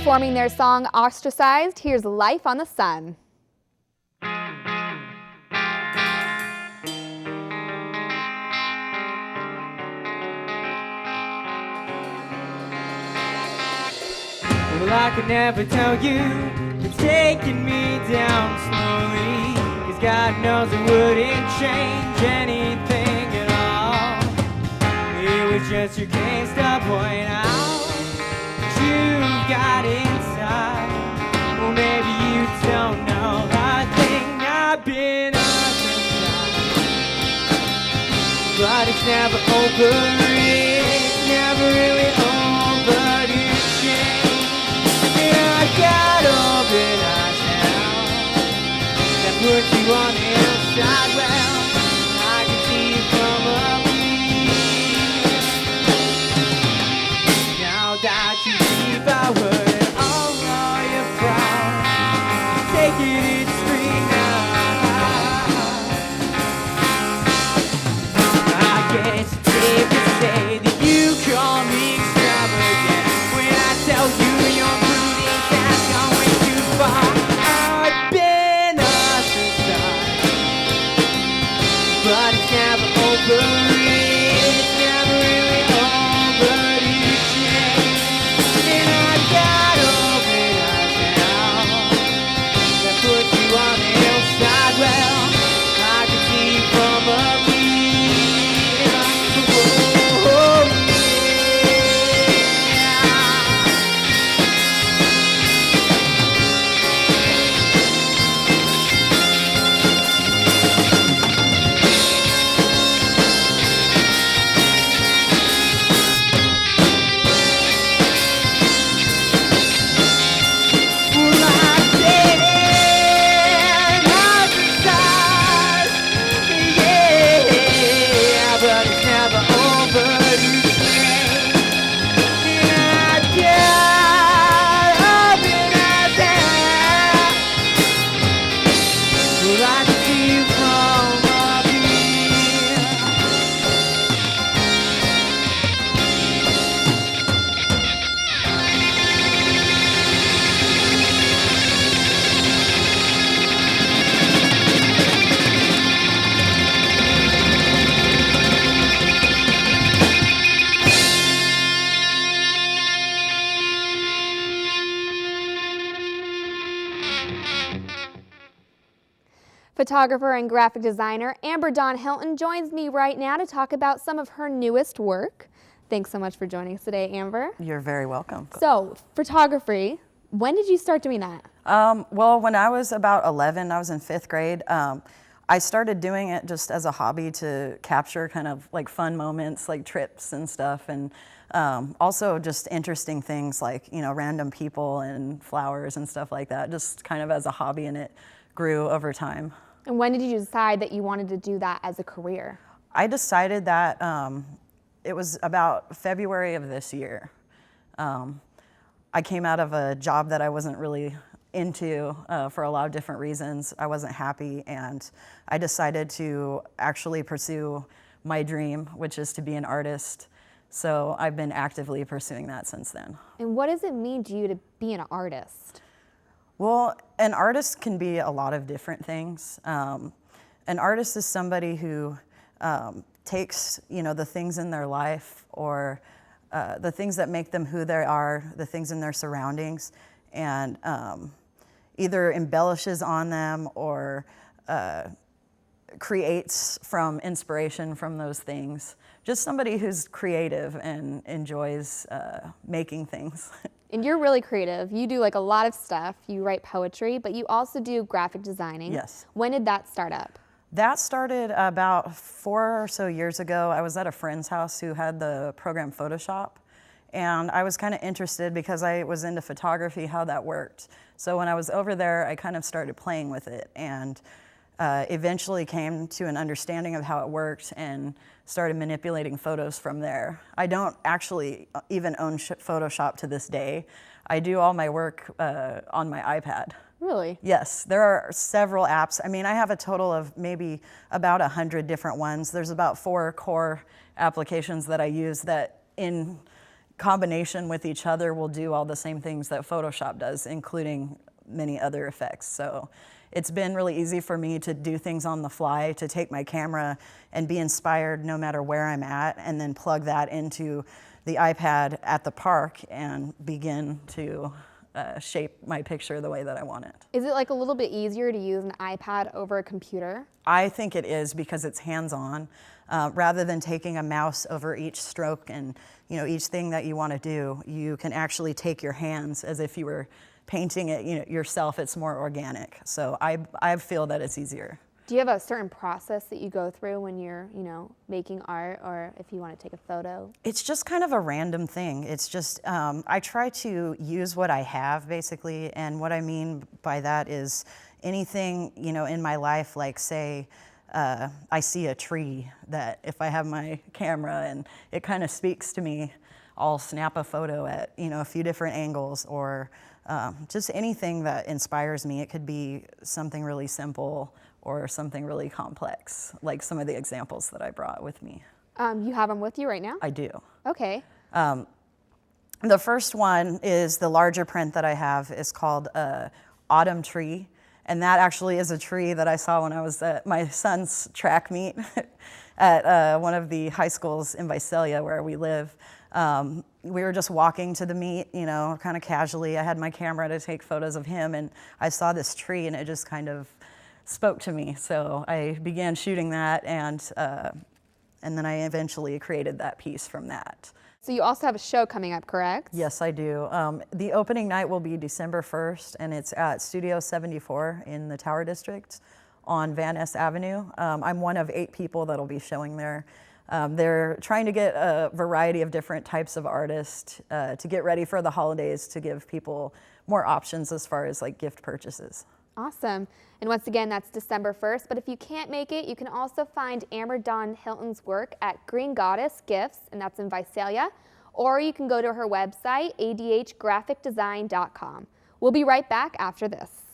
Performing their song Ostracized, here's Life on the Sun. Well, I could never tell you, you're taking me down slowly, 'cause God knows it wouldn't change anything at all. It was just your case to point out what you've got inside. Well, maybe you don't know a thing I've been up inside, but it's never over, it's never really over to change. Got open eyes now that put you on the inside. Well, I can see you from up here. Now that you leave our word and all your proud, take it in straight now. I guess it's safe to say that you call me extravagant when I tell you you're I've been ostracized, but it's never over, it's never really over to change. And I've got open eyes now that put you on the hillside. Well, I can see you from up here. Photographer and graphic designer Amber Dawn Hilton joins me right now to talk about some of her newest work. Thanks so much for joining us today, Amber. You're very welcome. So, photography, when did you start doing that? Well, when I was about 11, I was in 5th grade. I started doing it just as a hobby to capture kind of like fun moments, like trips and stuff, and also just interesting things like, you know, random people and flowers and stuff like that, just kind of as a hobby, and it grew over time. And when did you decide that you wanted to do that as a career? I decided that it was about February of this year. I came out of a job that I wasn't really into for a lot of different reasons. I wasn't happy, and I decided to actually pursue my dream, which is to be an artist. So I've been actively pursuing that since then. And what does it mean to you to be an artist? Well, an artist can be a lot of different things. An artist is somebody who takes, you know, the things in their life or the things that make them who they are, the things in their surroundings, and either embellishes on them or creates from inspiration from those things. Just somebody who's creative and enjoys making things. And you're really creative. You do like a lot of stuff. You write poetry, but you also do graphic designing. Yes. When did that start up? That started about 4 or so years ago. I was at a friend's house who had the program Photoshop, and I was kind of interested because I was into photography, how that worked. So when I was over there, I kind of started playing with it, and eventually came to an understanding of how it worked and started manipulating photos from there. I don't actually even own Photoshop to this day. I do all my work on my iPad. Really? Yes, there are several apps. I mean, I have a total of maybe about 100 different ones. There's about 4 core applications that I use that in combination with each other will do all the same things that Photoshop does, including many other effects. So it's been really easy for me to do things on the fly, to take my camera and be inspired no matter where I'm at, and then plug that into the iPad at the park and begin to shape my picture the way that I want it. Is it like a little bit easier to use an iPad over a computer? I think it is, because it's hands-on. Rather than taking a mouse over each stroke and each thing that you want to do, you can actually take your hands as if you were painting it yourself. It's more organic. So I feel that it's easier. Do you have a certain process that you go through when you're, making art, or if you want to take a photo? It's just kind of a random thing. It's just, I try to use what I have, basically, and what I mean by that is anything, in my life, like say, I see a tree that if I have my camera and it kind of speaks to me, I'll snap a photo at, a few different angles, or just anything that inspires me. It could be something really simple or something really complex, like some of the examples that I brought with me. You have them with you right now? I do. Okay. The first one is the larger print that I have is called Autumn Tree. And that actually is a tree that I saw when I was at my son's track meet at one of the high schools in Visalia where we live. We were just walking to the meet, kind of casually. I had my camera to take photos of him, and I saw this tree, and it just kind of spoke to me. So I began shooting that, and then I eventually created that piece from that. So you also have a show coming up, correct? Yes, I do. The opening night will be December 1st, and it's at Studio 74 in the Tower District on Van Ness Avenue. I'm one of 8 people that'll be showing there. They're trying to get a variety of different types of artists to get ready for the holidays, to give people more options as far as like gift purchases. Awesome. And once again, that's December 1st. But if you can't make it, you can also find Amber Dawn Hilton's work at Green Goddess Gifts, and that's in Visalia. Or you can go to her website, adhgraphicdesign.com. We'll be right back after this.